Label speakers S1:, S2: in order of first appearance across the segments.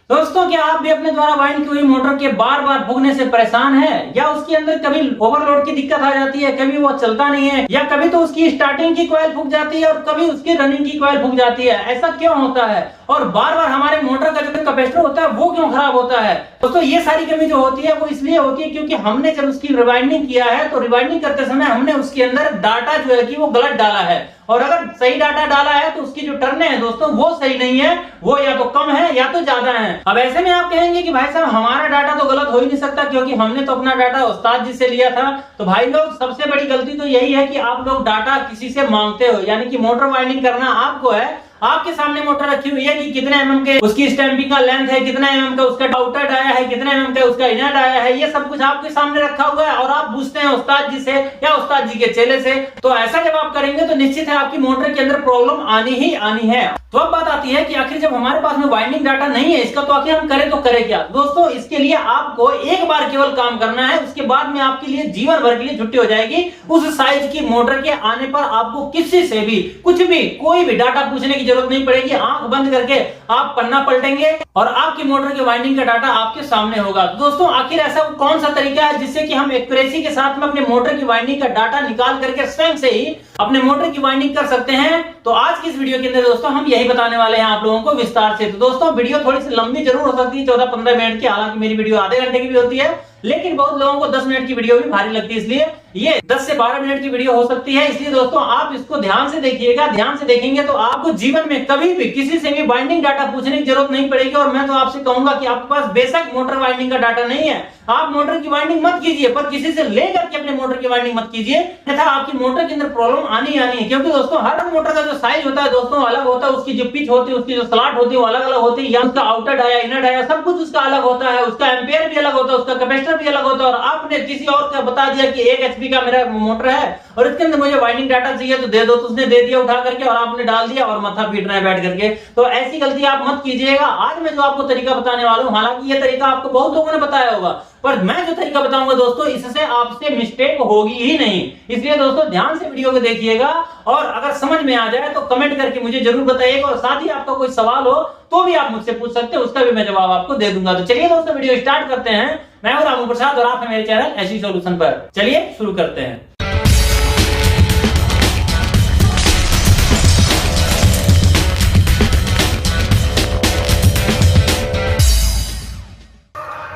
S1: दोस्तों, क्या आप भी अपने द्वारा वाइंड की हुई मोटर के बार बार फूकने से परेशान हैं? या उसके अंदर कभी ओवरलोड की दिक्कत आ जाती है, कभी वो चलता नहीं है, या कभी तो उसकी स्टार्टिंग की कॉइल फूक जाती है और कभी उसकी रनिंग की कॉइल फूक जाती है? ऐसा क्यों होता है? और बार बार हमारे मोटर का जो कैपेसिटर होता है वो क्यों खराब होता है? दोस्तों, ये सारी कमी जो होती है वो इसलिए होती है क्योंकि हमने जब उसकी रिवाइंडिंग किया है तो रिवाइंडिंग करते समय हमने उसके अंदर डाटा जो है कि वो गलत डाला है। और अगर सही डाटा डाला है तो उसकी जो टर्ने हैं दोस्तों वो सही नहीं है, वो या तो कम है या तो ज्यादा है। अब ऐसे में आप कहेंगे कि भाई साहब हमारा डाटा तो गलत हो ही नहीं सकता क्योंकि हमने तो अपना डाटा उस्ताद जी से लिया था। तो भाई लोग, सबसे बड़ी गलती तो यही है कि आप लोग डाटा किसी से मांगते हो, यानी कि मोटर वाइंडिंग करना आपको है। आपके सामने मोटर रखी हुई है कि कितने एमएम के उसकी स्टैंपिंग का लेंथ है, कितना एमएम का उसका आउटर डाया है, कितने एमएम का उसका इनर डाया है, ये सब कुछ आपके सामने रखा हुआ है और आप पूछते हैं उस्ताद जी से या उस्ताद जी के चेले से। तो ऐसा जब आप करेंगे तो निश्चित है आपकी मोटर के अंदर प्रॉब्लम आनी ही आनी है। तो अब बात आती है कि आखिर जब हमारे पास में वाइंडिंग डाटा नहीं है इसका, तो आखिर हम करें तो करें क्या? दोस्तों, इसके लिए आपको एक बार केवल काम करना है, उसके बाद में आपके लिए जीवन भर के लिए छुट्टी हो जाएगी। उस साइज की मोटर के आने पर आपको किसी से भी कुछ भी कोई भी डाटा पूछने की जरूरत नहीं पड़ेगी। आंख बंद करके आप पन्ना पलटेंगे और आपकी मोटर के वाइंडिंग का डाटा आपके सामने होगा। तो दोस्तों, आखिर ऐसा कौन सा तरीका है जिससे कि हम एक्यूरेसी के साथ में अपने मोटर की वाइंडिंग का डाटा निकाल करके स्वयं से ही अपने मोटर की वाइंडिंग कर सकते हैं? तो आज की इस वीडियो के अंदर दोस्तों हम यही बताने वाले हैं आप लोगों को विस्तार से। तो दोस्तों, वीडियो थोड़ी सी लंबी जरूर हो सकती है, 14-15 मिनट की, हालांकि मेरी वीडियो आधे घंटे की भी होती है, लेकिन बहुत लोगों को 10 मिनट की वीडियो भी भारी लगती है, इसलिए ये 10 से 12 मिनट की वीडियो हो सकती है। इसलिए दोस्तों आप इसको ध्यान से देखिएगा। ध्यान से देखेंगे तो आपको जीवन में कभी भी किसी से भी वाइंडिंग डाटा पूछने की जरूरत नहीं पड़ेगी। और मैं तो आपसे कहूंगा कि आपके पास बेशक मोटर वाइंडिंग का डाटा नहीं है, आप मोटर की वाइंडिंग मत कीजिए, पर किसी से लेकर के अपने मोटर की वाइंडिंग मत कीजिए, तथा आपकी मोटर के अंदर प्रॉब्लम आनी है। क्योंकि दोस्तों हर मोटर का जो साइज होता है दोस्तों अलग होता है, उसकी जो पिच होती है, उसकी जो स्लॉट होती है वो अलग अलग होती है, या उसका आउटर डाया इनर डाया सब कुछ उसका अलग होता है, उसका एम्पेयर भी अलग होता है, उसका कैपेसिटर भी अलग होता है। और आपने किसी और का बता दिया कि 1 एचपी का मेरा मोटर है और इसके अंदर मुझे वाइंडिंग डाटा चाहिए तो दे दो, तो उसने दे दिया उठा करके और आपने डाल दिया और माथा पीट रहा है बैठ करके। तो ऐसी गलती आप मत कीजिएगा। आज मैं जो आपको तरीका बताने वाला हूं, हालांकि ये तरीका आपको बहुत लोगों ने बताया होगा, पर मैं जो तरीका बताऊंगा दोस्तों इससे आपसे मिस्टेक होगी ही नहीं। इसलिए दोस्तों ध्यान से वीडियो को देखिएगा और अगर समझ में आ जाए तो कमेंट करके मुझे जरूर बताइएगा। और साथ ही आपका कोई सवाल हो तो भी आप मुझसे पूछ सकते हैं, उसका भी मैं जवाब आपको दे दूंगा। तो चलिए दोस्तों वीडियो स्टार्ट करते हैं। मैं हूं रामू प्रसाद और आप हैं मेरे चैनल एसी सॉल्यूशन पर। चलिए शुरू करते हैं।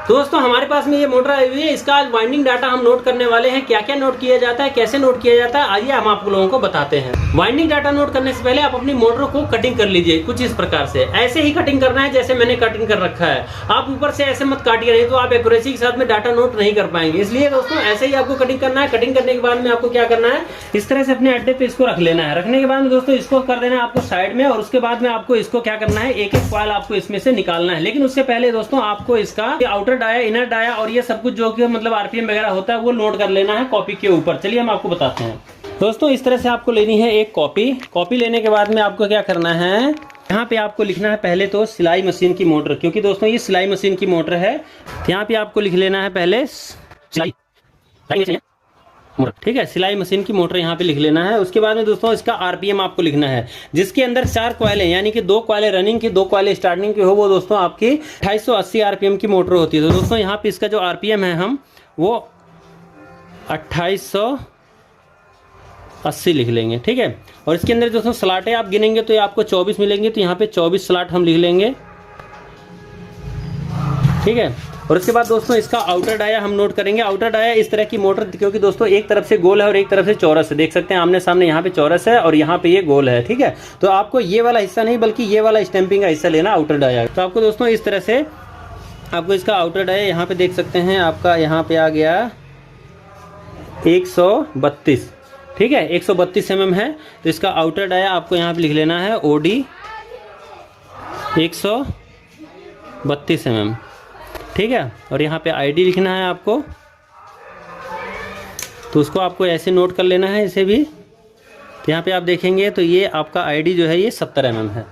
S1: दोस्तों, हमारे पास में ये मोटर आई हुई है, इसका आज वाइंडिंग डाटा हम नोट करने वाले हैं। क्या क्या नोट किया जाता है, कैसे नोट किया जाता है, आइए हम आप लोगों को बताते हैं। वाइंडिंग डाटा नोट करने से पहले आप अपनी मोटर को कटिंग कर लीजिए कुछ इस प्रकार से। ऐसे ही कटिंग करना है जैसे मैंने कटिंग कर रखा है। आप ऊपर से ऐसे मत काटिए, नहीं तो आप एक्यूरेसी के साथ में डाटा नोट नहीं कर पाएंगे। इसलिए दोस्तों ऐसे ही आपको कटिंग करना है। कटिंग करने के बाद में आपको क्या करना है, इस तरह से अपने अड्डे पे इसको रख लेना है। रखने के बाद में दोस्तों इसको कर देना है आपको साइड में, और उसके बाद में आपको इसको क्या करना है, एक एक कॉइल आपको इसमें से निकालना है। लेकिन उससे पहले दोस्तों आपको इसका आउटर डाया इनर डाया और ये सब कुछ जो कि मतलब आरपीएम वगैरह होता है वो नोट कर लेना है कॉपी के ऊपर। चलिए हम आपको बताते हैं। दोस्तों इस तरह से आपको लेनी है एक कॉपी लेने के बाद में आपको क्या करना है, यहाँ पे आपको लिखना है पहले तो सिलाई मशीन की मोटर, क्योंकि दोस्तों ये सिलाई मशीन की मोटर है। यहाँ पे आपको लिख लेना है पहले सिलाई मोटर, ठीक है, सिलाई मशीन की मोटर यहाँ पे लिख लेना है। उसके बाद में दोस्तों इसका आरपीएम आपको लिखना है, जिसके अंदर 4 कॉइलें यानी कि 2 कॉइलें रनिंग की 2 कॉइलें स्टार्टिंग की हो, वो दोस्तों आपकी 2880 आरपीएम की मोटर होती है। तो दोस्तों यहाँ पे इसका जो आरपीएम है हम वो 2880 लिख लेंगे, ठीक है। और इसके अंदर दोस्तों स्लॉटें आप गिनेंगे तो ये आपको 24 मिलेंगे, तो यहाँ पे 24 स्लॉट हम लिख लेंगे, ठीक है। और उसके बाद दोस्तों इसका आउटर डाया हम नोट करेंगे। आउटर डाया इस तरह की मोटर, क्योंकि दोस्तों एक तरफ से गोल है और एक तरफ से चौरस है, देख सकते हैं आमने सामने, यहाँ पे चौरस है और यहाँ पे ये गोल है, ठीक है। तो आपको ये वाला हिस्सा नहीं बल्कि ये वाला स्टैंपिंग का हिस्सा लेना आउटर डाया। तो आपको दोस्तों इस तरह से आपको इसका आउटर डाया यहाँ पे देख सकते हैं, आपका यहाँ पे आ गया 132, ठीक है, 132 mm है। तो इसका आउटर डाया आपको यहाँ पे लिख लेना है OD 132 mm, ठीक है। और यहाँ पे ID लिखना है आपको, तो उसको आपको ऐसे नोट कर लेना है इसे भी। तो यहाँ पे आप देखेंगे तो ये आपका ID जो है ये 70 mm है,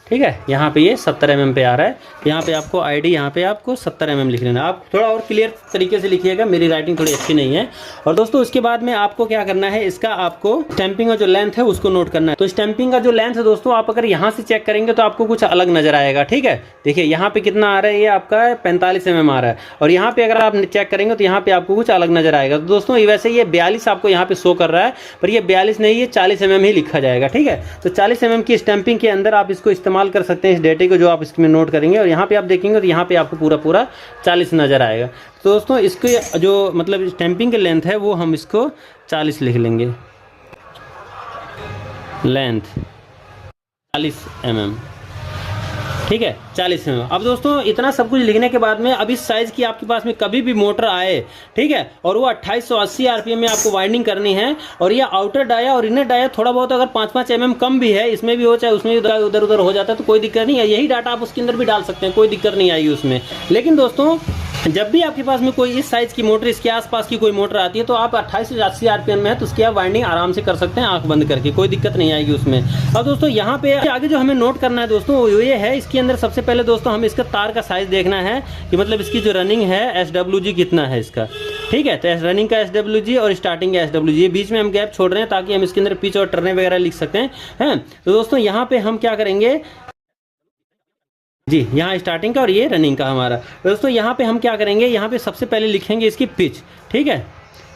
S1: ठीक है। यहाँ पे ये 70 mm पे आ रहा है। यहाँ पे आपको आईडी, यहाँ पे आपको 70 mm लिख लेना। आप थोड़ा और क्लियर तरीके से लिखिएगा, मेरी राइटिंग थोड़ी अच्छी नहीं है। और दोस्तों उसके बाद में आपको क्या करना है, इसका आपको स्टैंपिंग का जो लेंथ है उसको नोट करना है। तो स्टैंपिंग का जो लेंथ है दोस्तों, आप अगर यहाँ से चेक करेंगे तो आपको कुछ अलग नजर आएगा। ठीक है, देखिए यहाँ पे कितना आ रहा है, ये आपका 45 mm आ रहा है। और यहाँ पे अगर आप चेक करेंगे तो यहाँ पे आपको कुछ अलग नजर आएगा। तो दोस्तों वैसे ये 42 आपको यहाँ पे शो कर रहा है, पर ये 42 नहीं, ये 40 mm ही लिखा जाएगा। ठीक है, तो 40 mm की स्टैंपिंग के अंदर आप इसको इस्तेमाल कर सकते हैं, इस डेटे को जो आप इसमें नोट करेंगे। और यहाँ पे आप देखेंगे तो यहाँ पे आपको पूरा 40 नजर आएगा। तो दोस्तों इसके जो मतलब स्टैंपिंग की लेंथ है वो हम इसको 40 लिख लेंगे, लेंथ 40 mm। ठीक है, 40 mm। अब दोस्तों इतना सब कुछ लिखने के बाद में अब इस साइज की आपके पास में कभी भी मोटर आए, ठीक है, और वो 2880 आरपीएम में आपको वाइंडिंग करनी है, और ये आउटर डाया और इनर डाया थोड़ा बहुत अगर 5-5 mm कम भी है, इसमें भी हो चाहे उसमें भी उधर उधर हो जाता है तो कोई दिक्कत नहीं है। यही डाटा आप उसके अंदर भी डाल सकते हैं, कोई दिक्कत नहीं आएगी उसमें। लेकिन दोस्तों जब भी आपके पास में कोई इस साइज की मोटर, इसके आसपास की कोई मोटर आती है तो आप 2880 आरपीएम में है तो उसकी आप वाइंडिंग आराम से कर सकते हैं आंख बंद करके, कोई दिक्कत नहीं आएगी उसमें। अब दोस्तों यहाँ पे आगे जो हमें नोट करना है दोस्तों वो ये है, इसके अंदर सबसे पहले दोस्तों हमें इसका तार का साइज देखना है कि मतलब इसकी जो रनिंग है SWG कितना है इसका। ठीक है, तो रनिंग का SWG और स्टार्टिंग का SWG, बीच में हम गैप छोड़ रहे हैं ताकि हम इसके अंदर पिच और टर्ने वगैरह लिख सकते हैं। तो दोस्तों यहाँ पे हम क्या करेंगे जी, यहाँ स्टार्टिंग का और ये रनिंग का हमारा। दोस्तों यहाँ पे हम क्या करेंगे, यहाँ पे सबसे पहले लिखेंगे इसकी पिच। ठीक है,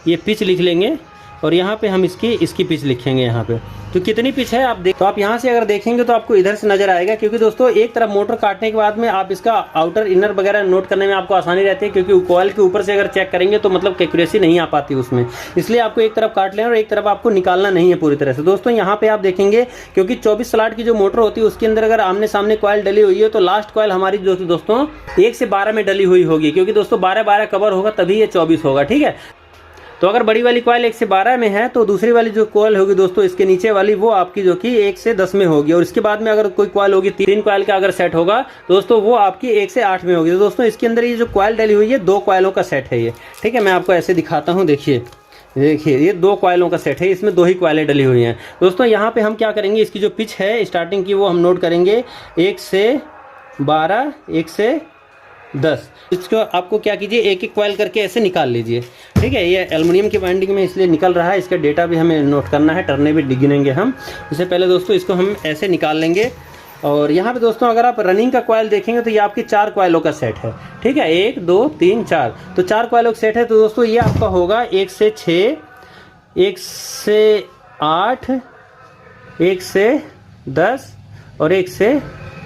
S1: ये पिच लिख लेंगे और यहाँ पे हम इसकी पिच लिखेंगे। यहाँ पे तो कितनी पिच है आप देख, तो आप यहाँ से अगर देखेंगे तो आपको इधर से नजर आएगा, क्योंकि दोस्तों एक तरफ मोटर काटने के बाद में आप इसका आउटर इनर वगैरह नोट करने में आपको आसानी रहती है, क्योंकि कॉइल के ऊपर से अगर चेक करेंगे तो मतलब एक्यूरेसी नहीं आ पाती उसमें, इसलिए आपको एक तरफ काट लेना और एक तरफ आपको निकालना नहीं है पूरी तरह से। दोस्तों यहाँ पे आप देखेंगे क्योंकि 24 स्लॉट की जो मोटर होती है उसके अंदर अगर आमने सामने कॉइल डली हुई है तो लास्ट कॉइल हमारी दोस्तों 1 से 12 में डली हुई होगी, क्योंकि दोस्तों 12-12 कवर होगा तभी ये 24 होगा। ठीक है, तो अगर बड़ी वाली कॉइल 1 से 12 में है तो दूसरी वाली जो कॉइल होगी दोस्तों इसके नीचे वाली वो आपकी जो कि 1 से 10 में होगी, और इसके बाद में अगर कोई कॉइल होगी 3 कॉइल का अगर सेट होगा दोस्तों वो आपकी 1 से 8 में होगी। तो दोस्तों इसके अंदर ये जो कॉइल डली हुई है 2 कॉइलों का सेट है ये। ठीक है, मैं आपको ऐसे दिखाता हूँ, देखिए ये 2 कॉइलों का सेट है, इसमें 2 ही कॉइलें डली हुई हैं। दोस्तों यहाँ पे हम क्या करेंगे, इसकी जो पिच है स्टार्टिंग की वो हम नोट करेंगे 1 से 12, 1 से 10। इसको आपको क्या कीजिए, एक एक कॉइल करके ऐसे निकाल लीजिए। ठीक है, ये एल्युमिनियम की वाइंडिंग में इसलिए निकल रहा है, इसका डेटा भी हमें नोट करना है, टर्ने भी गिनेंगे हम। इससे पहले दोस्तों इसको हम ऐसे निकाल लेंगे। और यहाँ पे दोस्तों अगर आप रनिंग का कॉइल देखेंगे तो ये आपकी 4 कॉइलों का सेट है। ठीक है, 1 2 3 4, तो 4 कॉइलों का सेट है। तो दोस्तों ये आपका होगा 1 से 6, 1 से 8, 1 से 10 और 1 से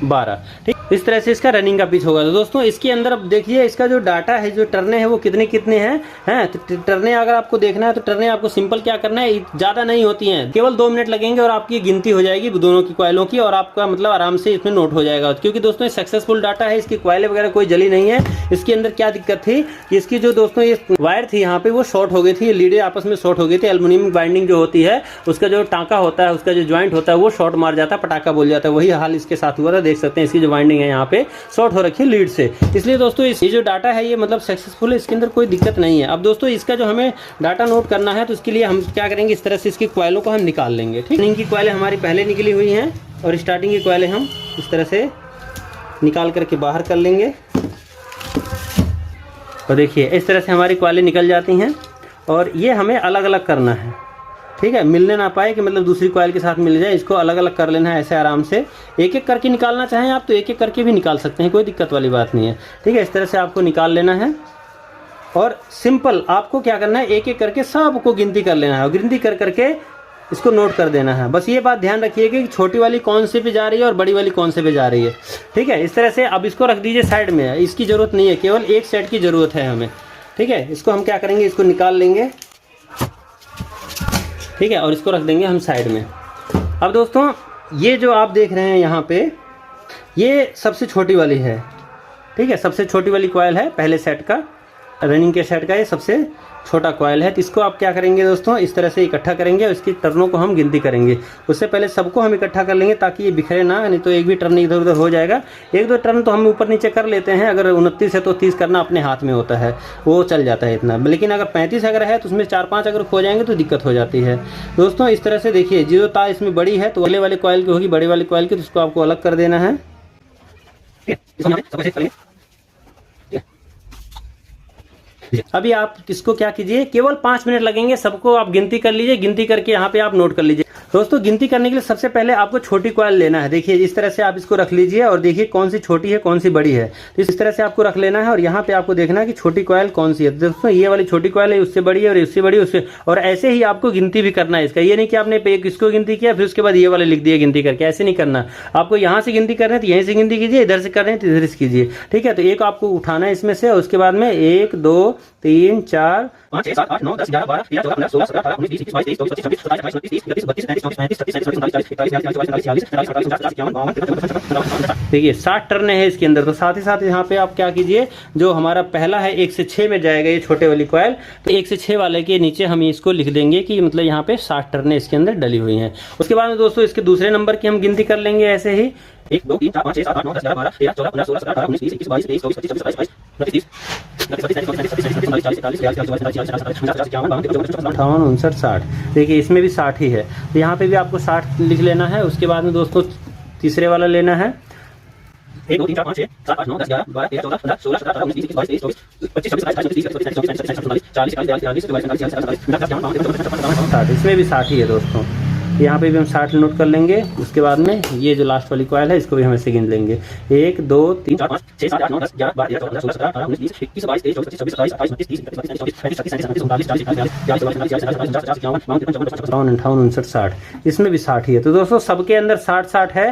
S1: 12। ठीक, इस तरह से इसका रनिंग का पिच होगा। तो दोस्तों इसके अंदर अब देखिए इसका जो डाटा है, जो टर्ने हैं वो कितने हैं तो टर्ने अगर आपको देखना है तो टर्ने आपको सिंपल क्या करना है, ज़्यादा नहीं होती हैं, केवल 2 मिनट लगेंगे और आपकी गिनती हो जाएगी दोनों की कॉइलों की, और आपका मतलब आराम से इसमें नोट हो जाएगा। क्योंकि दोस्तों ये सक्सेसफुल डाटा है, इसकी कॉइलें वगैरह कोई जली नहीं है। इसके अंदर क्या दिक्कत थी, इसकी जो दोस्तों ये वायर थी यहाँ पे वो शॉर्ट हो गई थी, लीडें आपस में शॉर्ट हो गई थी। एल्युमिनियम बाइंडिंग जो होती है उसका जो टाँका होता है, उसका जो ज्वाइंट होता है वो शॉर्ट मार जाता है, पटाखा बोल जाता है। वही हाल इसके साथ हुआ था, देख सकते हैं इसकी जो वाइंडिंग है यहाँ पे शॉर्ट हो रखी है लीड से। इसलिए दोस्तों ये जो डाटा है ये मतलब सक्सेसफुल है, इसके अंदर कोई दिक्कत नहीं है। अब दोस्तों इसका जो हमें डाटा नोट करना है तो इसके लिए हम क्या करेंगे, इस तरह से इसकी कॉइलों को हम निकाल लेंगे। ठीक, रनिंग की कॉइलें हमारी पहले निकली हुई हैं और स्टार्टिंग की कॉइलें हम इस तरह से निकाल करके बाहर कर लेंगे। और देखिए इस तरह से हमारी कॉइलें निकल जाती हैं, और ये हमें अलग अलग करना है। ठीक है, मिलने ना पाए कि मतलब दूसरी कॉइल के साथ मिल जाए, इसको अलग अलग कर लेना है ऐसे आराम से। एक एक करके निकालना चाहें आप तो एक एक करके भी निकाल सकते हैं, कोई दिक्कत वाली बात नहीं है। ठीक है, इस तरह से आपको निकाल लेना है, और सिंपल आपको क्या करना है, एक एक करके सबको गिनती कर लेना है, और गिनती कर करके इसको नोट कर देना है। बस ये बात ध्यान रखिएगा कि छोटी वाली कौन से पे जा रही है और बड़ी वाली कौन से पे जा रही है। ठीक है, इस तरह से अब इसको रख दीजिए साइड में, इसकी ज़रूरत नहीं है, केवल एक सेट की ज़रूरत है हमें। ठीक है, इसको हम क्या करेंगे, इसको निकाल लेंगे। ठीक है, और इसको रख देंगे हम साइड में। अब दोस्तों ये जो आप देख रहे हैं यहाँ पे, ये सबसे छोटी वाली है। ठीक है, सबसे छोटी वाली कॉइल है पहले सेट का।
S2: रनिंग के सेट का ये सबसे छोटा कॉयल है। तो इसको आप क्या करेंगे दोस्तों, इस तरह से इकट्ठा करेंगे और इसकी टर्नों को हम गिनती करेंगे। उससे पहले सबको हम इकट्ठा कर लेंगे ताकि ये बिखरे ना, नहीं तो एक भी टर्न इधर उधर हो जाएगा। एक दो टर्न तो हम ऊपर नीचे कर लेते हैं, अगर 29 है तो 30 करना अपने हाथ में होता है, वो चल जाता है इतना। लेकिन अगर 35 अगर है तो उसमें 4-5 अगर खो जाएंगे तो दिक्कत हो जाती है दोस्तों। इस तरह से देखिए, जो तार इसमें बड़ी है तो अगले वाले कॉयल की होगी बड़े वाले कॉयल की, तो उसको आपको अलग कर देना है। अभी आप इसको क्या कीजिए, केवल 5 मिनट लगेंगे, सबको आप गिनती कर लीजिए। गिनती करके यहाँ पे आप नोट कर लीजिए दोस्तों। गिनती करने के लिए सबसे पहले आपको छोटी कॉयल लेना है। देखिए इस तरह से आप इसको रख लीजिए और देखिए कौन सी छोटी है कौन सी बड़ी है, तो इस तरह से आपको रख लेना है। और यहाँ पे आपको देखना है कि छोटी कॉयल कौन सी है। दोस्तों ये वाली छोटी कॉयल है, उससे बड़ी है और उससे बड़ी उससे, और ऐसे ही आपको गिनती भी करना है इसका। ये नहीं कि आपने इसको गिनती किया फिर उसके बाद ये वाले लिख दिया गिनती करके, ऐसे नहीं करना। आपको यहाँ से गिनती करना है तो यहीं से गिनती कीजिए, इधर से कर रहे हैं तो इधर से कीजिए, ठीक है। तो एक आपको उठाना है इसमें से, और उसके बाद में 1 2 3 4 5 6 7 8 9 10 11 12 13 14 15 16 17 18 19 20 21 22 23 24 25 27 28 29 30 31 32 33 34 35 देखिए 60 टर्न है इसके अंदर। तो साथ ही साथ यहाँ पे आप क्या कीजिए, जो हमारा पहला है 1 से 6 में जाएगा ये छोटे वाली कॉयल, तो 1 से 6 वाले के नीचे हम इसको लिख देंगे कि मतलब यहाँ पे 60 टर्न इसके अंदर डली हुई हैं। उसके बाद में दोस्तों इसके दूसरे नंबर की हम गिनती कर लेंगे ऐसे ही 1 2 3 4 5 6 7 8 9 10 11 12 13 14 15 16 17 18 19 20 21 22 23 24 25 27 28 59 60। देखिए इसमें भी 60 ही है, तो यहाँ पे भी आपको 60 लिख लेना है। उसके बाद में दोस्तों तीसरे वाला लेना है 1 2 3 4 5 6 7 8 9 10 11 12 13 14 15 16 17 18 19 20 21 22 23 24 25 27 इसमें भी 60 ही है दोस्तों। यहाँ पे भी हम 60 नोट कर लेंगे। उसके बाद में ये जो लास्ट वाली कॉयल है इसको भी हम ऐसे गिन लेंगे 1 2 3 4 5 6 7 8 9 10 11 12 13 14 16 17 18 19 20 21 22 23 24 25 27 28 29 30 60। इसमें भी 60 ही है। तो दोस्तों सबके अंदर 60 है।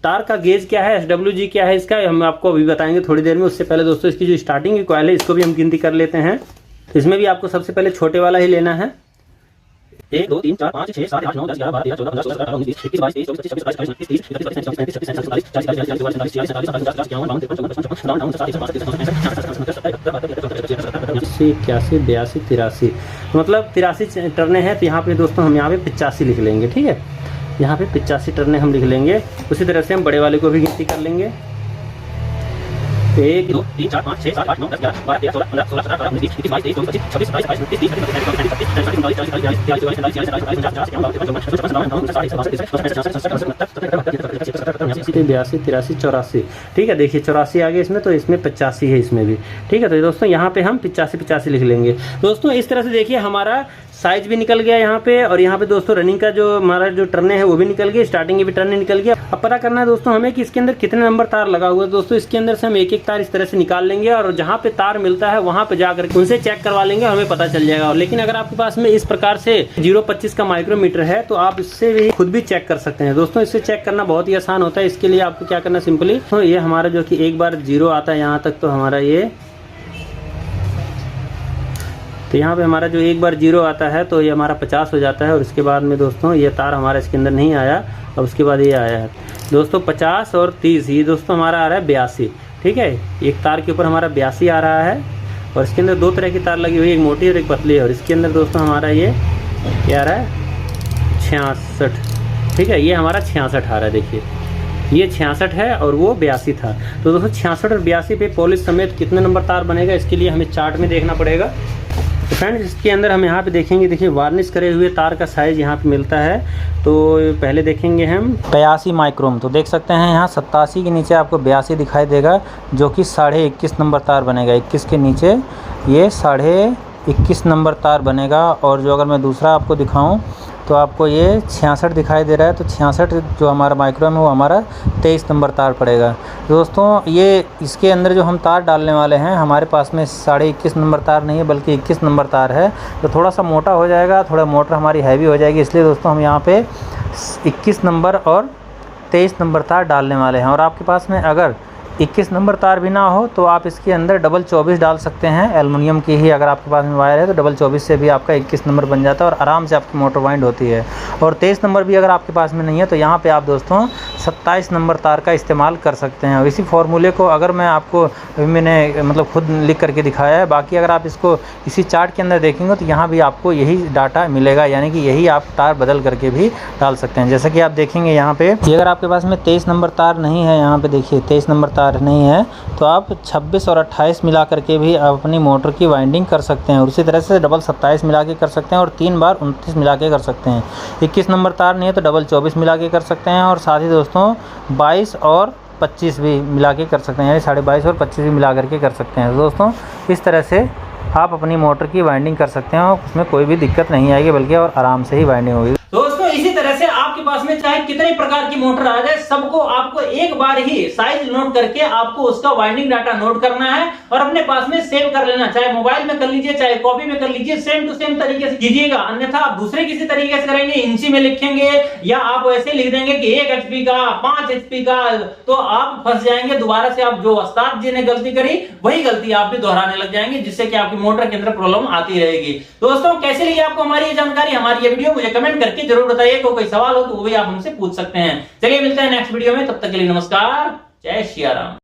S2: तार का गेज क्या है, SWG क्या है इसका, हम आपको अभी बताएंगे थोड़ी देर में। उससे पहले दोस्तों इसकी जो स्टार्टिंग की कॉयल है इसको भी हम गिनती कर लेते हैं। तो इसमें भी आपको सबसे पहले छोटे वाला ही लेना है 1 2 3 4 5 6 7 8 9 10 11 12 13 14 15 16 17 18 19 20 21 22 23 24 25 27 28 39 मतलब 83 टर्ने हैं। तो यहाँ पे दोस्तों हम यहाँ पे 85 लिख लेंगे, ठीक है। यहाँ पे 85 टर्ने हम लिख लेंगे। उसी तरह से हम बड़े वाले को भी गिनती कर लेंगे 1 2 3 4 5 6 7 8 9 10 11 12 13 14 15 16 17 18 19 20 21 22 23 24 25 27 82 83 84, ठीक है। देखिए 84 आ गए इसमें, तो इसमें 85 है इसमें भी, ठीक है। तो दोस्तों यहाँ पे हम 85 लिख लेंगे दोस्तों। इस तरह से देखिए हमारा साइज भी निकल गया यहाँ पे, और यहाँ पे दोस्तों रनिंग का जो हमारा जो टर्ने है वो भी निकल गई, स्टार्टिंग की भी टर्ने निकल गया। अब पता करना है दोस्तों हमें कि इसके अंदर कितने नंबर तार लगा हुआ है। दोस्तों इसके अंदर से हम एक एक तार इस तरह से निकाल लेंगे, और जहाँ पे तार मिलता है वहाँ पे जाकर उनसे चेक करवा लेंगे, हमें पता चल जाएगा। लेकिन अगर आपके पास में इस प्रकार से 0.25 का माइक्रोमीटर है तो आप इससे भी खुद भी चेक कर सकते हैं दोस्तों। इससे चेक करना बहुत ही आसान होता है। इसके लिए आपको क्या करना, सिंपली तो ये हमारा जो कि एक बार 0 आता है यहाँ तक, तो हमारा ये, तो यहाँ पे हमारा जो एक बार 0 आता है तो ये हमारा 50 हो जाता है। और इसके बाद में दोस्तों ये तार हमारा इसके अंदर नहीं आया, और उसके बाद ये आया है दोस्तों 50 और 30, ये दोस्तों हमारा आ रहा है 82, ठीक है। एक तार के ऊपर हमारा 82 आ रहा है, और इसके अंदर 2 तरह की तार लगी हुई है, एक मोटी और एक पतली है। और इसके अंदर दोस्तों हमारा ये क्या आ रहा है 66, ठीक है। ये हमारा 66 आ रहा है, देखिए ये 66 है और वो 82 था। तो दोस्तों 66 और 82 पे पॉलिश समेत कितने नंबर तार बनेगा, इसके लिए हमें चार्ट में देखना पड़ेगा। तो फ्रेंड्स इसके अंदर हम यहाँ पे देखेंगे, देखिए वार्निश करे हुए तार का साइज यहाँ पे मिलता है। तो पहले देखेंगे हम 82 माइक्रोम, तो देख सकते हैं यहाँ 87 के नीचे आपको 82 दिखाई देगा, जो कि 21.5 नंबर तार बनेगा। 21 के नीचे ये 21.5 नंबर तार बनेगा। और जो अगर मैं दूसरा आपको दिखाऊँ तो आपको ये 66 दिखाई दे रहा है, तो 66 जो हमारा माइक्रोम है वो हमारा 23 नंबर तार पड़ेगा। दोस्तों ये इसके अंदर जो हम तार डालने वाले हैं, हमारे पास में 21.5 नंबर तार नहीं है बल्कि 21 नंबर तार है, तो थोड़ा सा मोटा हो जाएगा, थोड़ा मोटर हमारी हैवी हो जाएगी। इसलिए दोस्तों हम यहाँ पे 21 नंबर और 23 नंबर तार डालने वाले हैं। और आपके पास में अगर 21 नंबर तार भी ना हो तो आप इसके अंदर डबल 24 डाल सकते हैं। एल्युमिनियम की ही अगर आपके पास में वायर है तो डबल 24 से भी आपका 21 नंबर बन जाता है और आराम से आपकी मोटर वाइंड होती है। और 23 नंबर भी अगर आपके पास में नहीं है तो यहाँ पे आप दोस्तों 27 नंबर तार का इस्तेमाल कर सकते हैं। और इसी फॉर्मूले को अगर मैं आपको अभी मैंने मतलब खुद लिख करके दिखाया है, बाकी अगर आप इसको इसी चार्ट के अंदर देखेंगे तो यहाँ भी आपको यही डाटा मिलेगा, यानी कि यही आप तार बदल करके भी डाल सकते हैं। जैसा कि आप देखेंगे यहाँ पे कि अगर आपके पास में 23 नंबर तार नहीं है, यहाँ पे देखिए 23 नंबर तार नहीं है तो आप 26 और 28 मिला करके भी आप अपनी मोटर की वाइंडिंग कर सकते हैं। और उसी तरह से डबल 27 मिला के कर सकते हैं और 3 बार 29 मिला के कर सकते हैं। 21 नंबर तार नहीं है तो डबल 24 मिला के कर सकते हैं और साथ ही दोस्तों 22 और 25 भी मिला के कर सकते हैं, यानी 22.5 और 25 भी मिला करके कर सकते हैं। तो दोस्तों इस तरह से आप अपनी मोटर की वाइंडिंग कर सकते हैं और उसमें कोई भी दिक्कत नहीं आएगी, बल्कि और आराम से ही वाइंडिंग होगी।
S1: दोस्तों इसी तरह से आपके पास में चाहे कितने प्रकार की मोटर आ जाए, सबको आपको एक बार ही साइज नोट करके आपको उसका वाइंडिंग डाटा नोट करना है और अपने पास में सेव कर लेना। चाहे मोबाइल में कर लीजिए, चाहे कॉपी में कर लीजिए, सेम टू सेम तरीके से कीजिएगा। अन्यथा आप दूसरे किसी तरीके से करेंगे, इंची में लिखेंगे या आप वैसे लिख देंगे कि 1 HP का 5 HP का, तो आप फंस जाएंगे। दोबारा से आप जो उस्ताद जी ने गलती करी वही गलती आप भी दोहराने लग जाएंगे, जिससे कि आपकी मोटर के अंदर प्रॉब्लम आती रहेगी। दोस्तों कैसे लगी आपको हमारी ये जानकारी, हमारी ये वीडियो, मुझे कमेंट करके जरूर बताइए। कोई सवाल हो तो वो भी आप हमसे पूछ सकते हैं। चलिए मिलते हैं नेक्स्ट वीडियो में, तब तक के लिए नमस्कार, जय श्री राम।